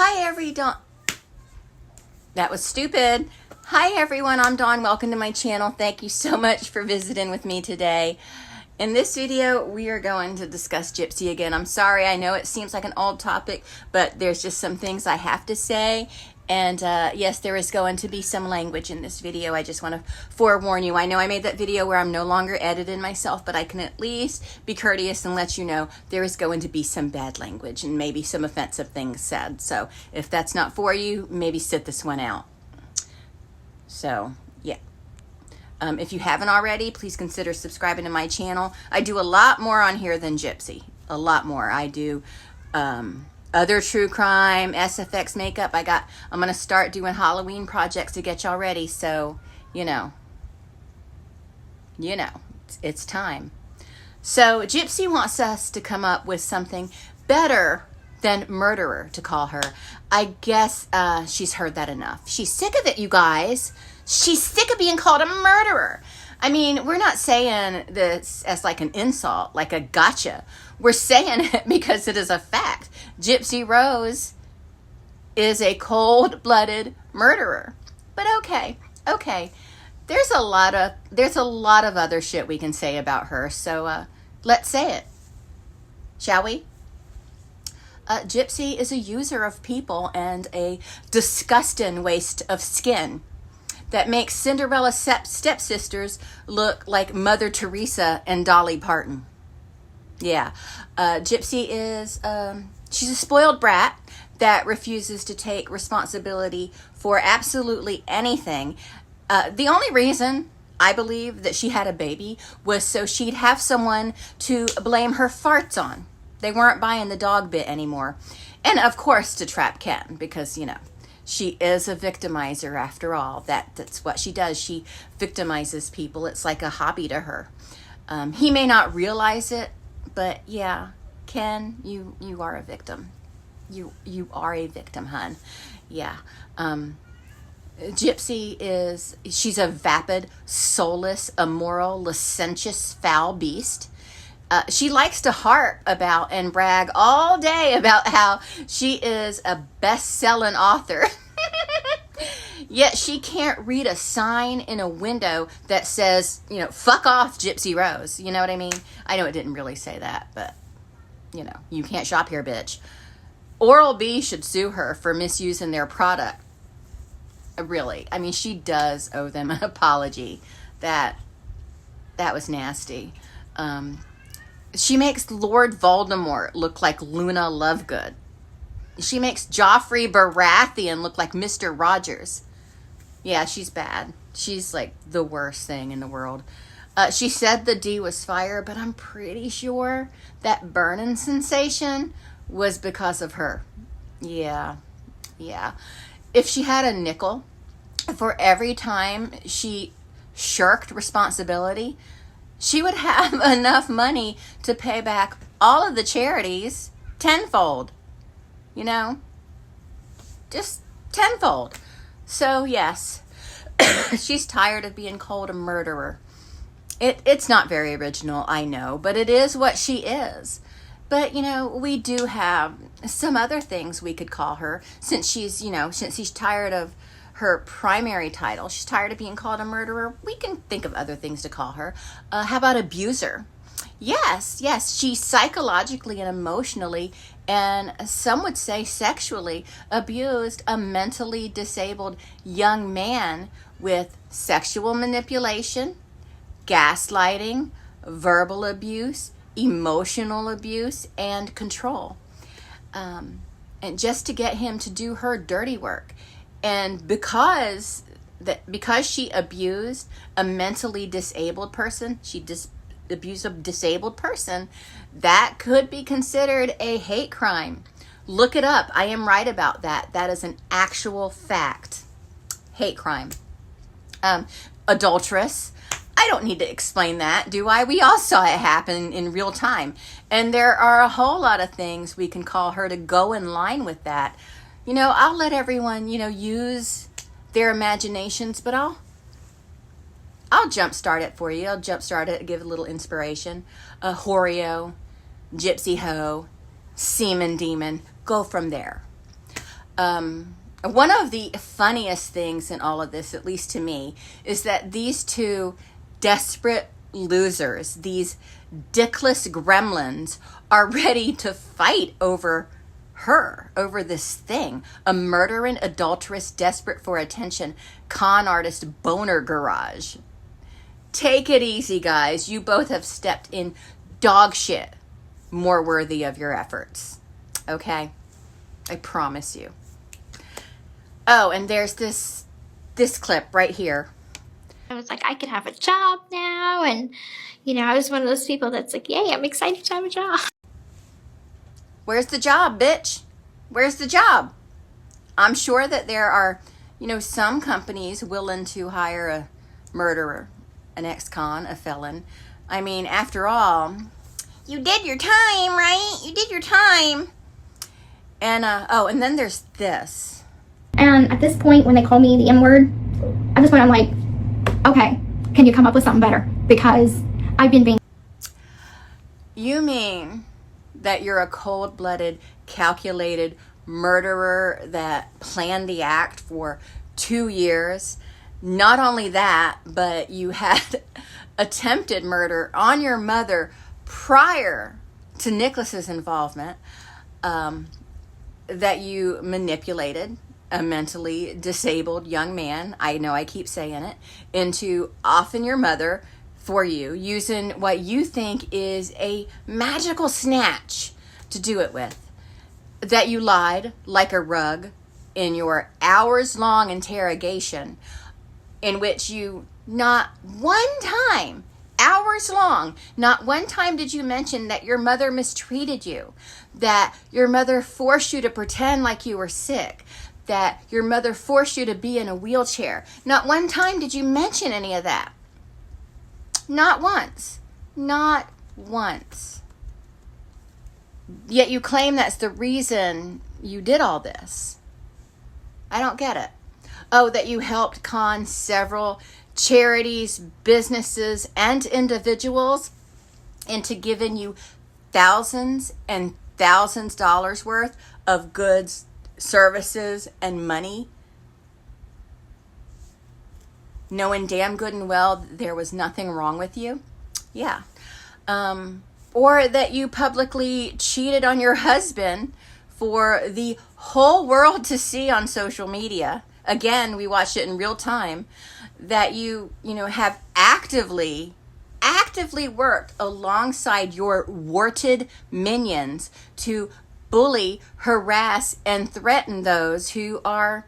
Hi, That was stupid. Hi, everyone. I'm Dawn. Welcome to my channel. Thank you so much for visiting with me today. In this video, we are going to discuss Gypsy again. I'm sorry. I know it seems like an old topic, but there's just some things I have to say. And yes, there is going to be some language in this video. I just want to forewarn you. I know I made that video where I'm no longer editing myself, but I can at least be courteous and let you know there is going to be some bad language and maybe some offensive things said. So if that's not for you, maybe sit this one out. So yeah. If you haven't already, please consider subscribing to my channel. I do a lot more on here than Gypsy. A lot more. I do other true crime, SFX makeup. I'm going to start doing Halloween projects to get y'all ready. So, you know, it's time. So Gypsy wants us to come up with something better than murderer to call her. I guess she's heard that enough. She's sick of it, you guys. She's sick of being called a murderer. I mean, we're not saying this as like an insult, like a gotcha. We're saying it because it is a fact. Gypsy Rose is a cold-blooded murderer. But okay. There's a lot of other shit we can say about her. So let's say it, shall we? Gypsy is a user of people and a disgusting waste of skin that makes Cinderella's stepsisters look like Mother Teresa and Dolly Parton. Yeah, Gypsy is, she's a spoiled brat that refuses to take responsibility for absolutely anything. The only reason I believe that she had a baby was so she'd have someone to blame her farts on. They weren't buying the dog bit anymore. And of course to trap Ken, because, you know, she is a victimizer after all. That's what she does. She victimizes people. It's like a hobby to her. He may not realize it, but yeah, Ken, you are a victim. You are a victim, hun. Yeah. Gypsy she's a vapid, soulless, immoral, licentious, foul beast. She likes to harp about and brag all day about how she is a best-selling author. Yet she can't read a sign in a window that says, you know, fuck off, Gypsy Rose. You know what I mean? I know it didn't really say that, but, you know, you can't shop here, bitch. Oral-B should sue her for misusing their product. Really. I mean, she does owe them an apology. That was nasty. She makes Lord Voldemort look like Luna Lovegood. She makes Joffrey Baratheon look like Mr. Rogers. Yeah, she's bad. She's like the worst thing in the world. She said the D was fire, but I'm pretty sure that burning sensation was because of her. Yeah. If she had a nickel for every time she shirked responsibility, she would have enough money to pay back all of the charities tenfold. You know? Just tenfold. So, yes, she's tired of being called a murderer. It's not very original, I know, but it is what she is. But, you know, we do have some other things we could call her since she's tired of her primary title. She's tired of being called a murderer. We can think of other things to call her. How about abuser? Yes, she psychologically and emotionally, and some would say sexually, abused a mentally disabled young man with sexual manipulation, gaslighting, verbal abuse, emotional abuse, and control. And just to get him to do her dirty work. And because she abused a mentally disabled person, abused a disabled person, that could be considered a hate crime. Look it up. I am right about that. That is an actual fact. Hate crime. Adulteress. I don't need to explain that, do I? We all saw it happen in real time. And there are a whole lot of things we can call her to go in line with that. You know, I'll let everyone, use their imaginations, but I'll jumpstart it for you. I'll jumpstart it, give a little inspiration. Horeo, Gypsy Hoe, Semen Demon. Go from there. One of the funniest things in all of this, at least to me, is that these two desperate losers, these dickless gremlins, are ready to fight over her, over this thing. A murdering, adulterous, desperate for attention, con artist boner garage. Take it easy, guys. You both have stepped in dog shit more worthy of your efforts. Okay? I promise you. Oh, and there's this clip right here. I was like, I could have a job now. And, I was one of those people that's like, yay, I'm excited to have a job. Where's the job, bitch? Where's the job? I'm sure that there are, some companies willing to hire a murderer, an ex-con, a felon. I mean, after all, you did your time, right? You did your time. And, and then there's this. And at this point, when they call me the Nword, at this point, I'm like, okay, can you come up with something better? Because I've been being... You mean that you're a cold-blooded, calculated murderer that planned the act for 2 years? Not only that, but you had attempted murder on your mother prior to Nicholas's involvement, that you manipulated a mentally disabled young man, I know I keep saying it, into offing your mother for you, using what you think is a magical snatch to do it with. That you lied like a rug in your hours-long interrogation, in which you not one time, hours long, not one time did you mention that your mother mistreated you, that your mother forced you to pretend like you were sick, that your mother forced you to be in a wheelchair. Not one time did you mention any of that. Not once. Not once. Yet you claim that's the reason you did all this. I don't get it. Oh, that you helped con several charities, businesses, and individuals into giving you thousands and thousands of dollars worth of goods, services, and money, knowing damn good and well there was nothing wrong with you. Yeah. Or that you publicly cheated on your husband for the whole world to see on social media. Again, we watched it in real time. That you have actively worked alongside your warted minions to bully, harass, and threaten those who are,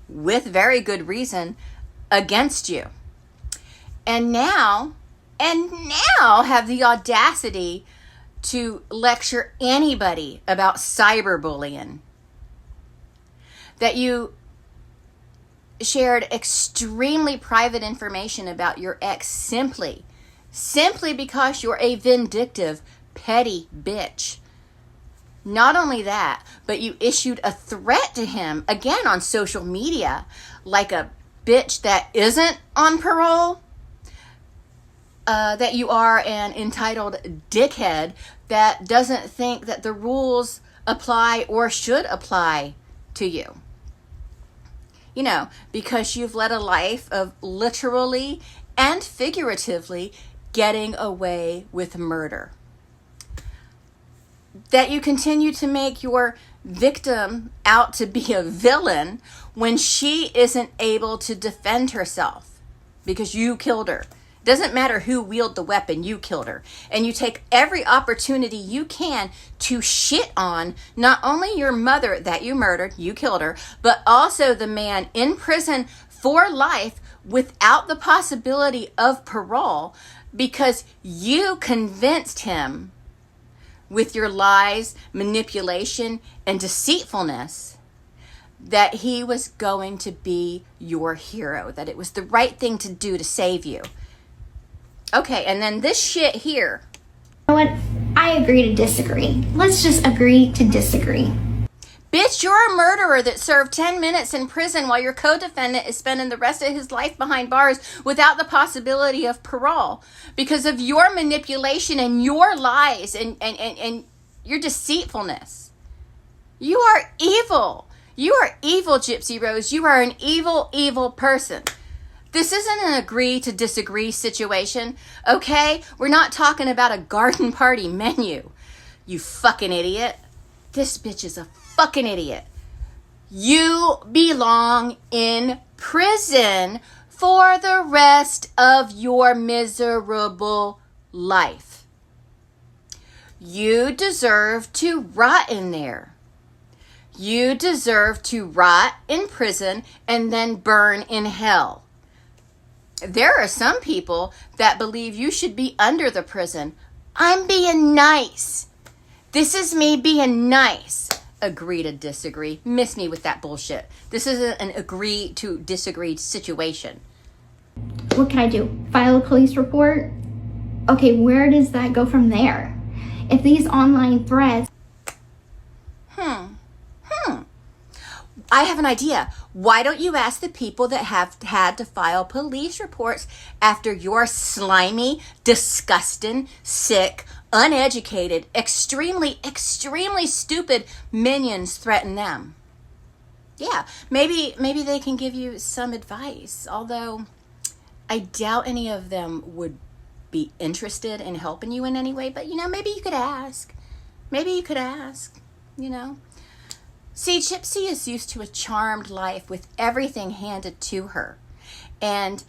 with very good reason, against you. And now have the audacity to lecture anybody about cyberbullying. That you shared extremely private information about your ex simply because you're a vindictive, petty bitch. Not only that, but you issued a threat to him, again on social media, like a bitch that isn't on parole, that you are an entitled dickhead that doesn't think that the rules apply or should apply to you. Because you've led a life of literally and figuratively getting away with murder. That you continue to make your victim out to be a villain when she isn't able to defend herself because you killed her. Doesn't matter who wielded the weapon, you killed her. And you take every opportunity you can to shit on not only your mother that you murdered, you killed her, but also the man in prison for life without the possibility of parole because you convinced him with your lies, manipulation, and deceitfulness that he was going to be your hero, that it was the right thing to do to save you. Okay, and then this shit here. You know what? I agree to disagree. Let's just agree to disagree. Bitch, you're a murderer that served 10 minutes in prison while your co-defendant is spending the rest of his life behind bars without the possibility of parole because of your manipulation and your lies and your deceitfulness. You are evil. You are evil, Gypsy Rose. You are an evil, evil person. This isn't an agree to disagree situation, okay? We're not talking about a garden party menu. You fucking idiot. This bitch is a fucking idiot. You belong in prison for the rest of your miserable life. You deserve to rot in there. You deserve to rot in prison and then burn in hell. There are some people that believe you should be under the prison. I'm being nice. This is me being nice. Agree to disagree. Miss me with that bullshit. This isn't an agree to disagree situation. What can I do? File a police report? Okay, where does that go from there? If these online threats... I have an idea. Why don't you ask the people that have had to file police reports after your slimy, disgusting, sick, uneducated, extremely, extremely stupid minions threaten them? Yeah, maybe they can give you some advice, although I doubt any of them would be interested in helping you in any way, but maybe you could ask. Maybe you could ask, See, Gypsy is used to a charmed life with everything handed to her, and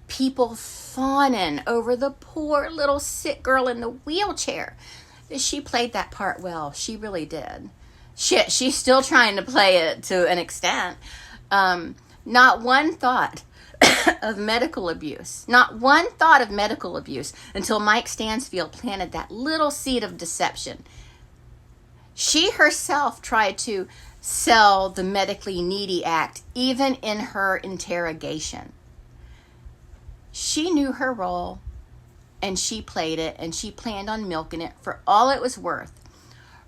people fawning over the poor little sick girl in the wheelchair. She played that part well. She really did. Shit, she's still trying to play it to an extent. Not one thought of medical abuse. Not one thought of medical abuse until Mike Stansfield planted that little seed of deception. She herself tried to sell the Medically Needy Act even in her interrogation. She knew her role and she played it, and she planned on milking it for all it was worth.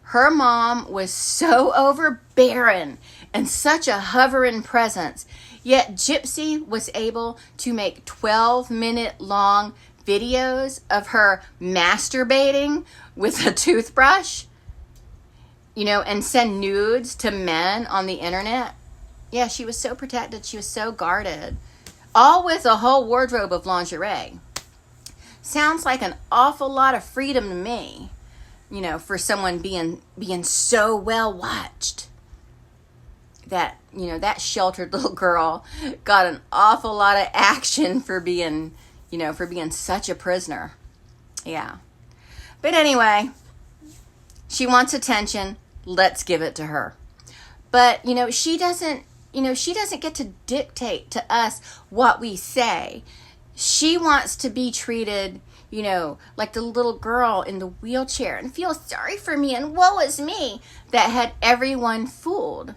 Her mom was so overbearing and such a hovering presence, yet Gypsy was able to make 12-minute long videos of her masturbating with a toothbrush, and send nudes to men on the internet. Yeah, she was so protected. She was so guarded. All with a whole wardrobe of lingerie. Sounds like an awful lot of freedom to me, for someone being so well watched. That, that sheltered little girl got an awful lot of action for being such a prisoner. Yeah. But anyway, she wants attention. Let's give it to her. But, she doesn't get to dictate to us what we say. She wants to be treated, like the little girl in the wheelchair and feel sorry for me and woe is me that had everyone fooled.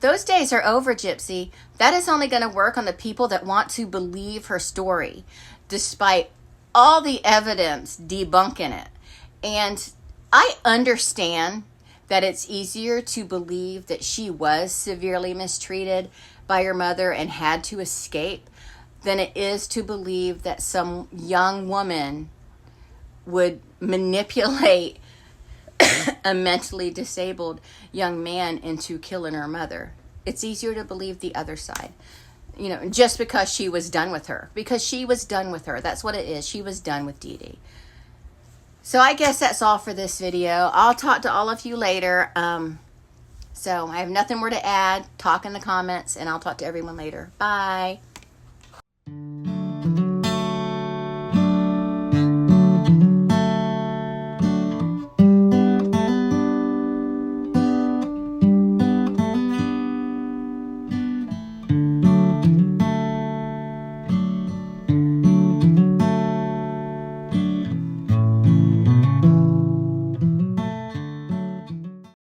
Those days are over, Gypsy. That is only going to work on the people that want to believe her story, despite all the evidence debunking it. And I understand that it's easier to believe that she was severely mistreated by her mother and had to escape than it is to believe that some young woman would manipulate a mentally disabled young man into killing her mother. It's easier to believe the other side, just because she was done with her. Because she was done with her. That's what it is. She was done with Dee Dee. So I guess that's all for this video. I'll talk to all of you later. So I have nothing more to add. Talk in the comments, and I'll talk to everyone later. Bye.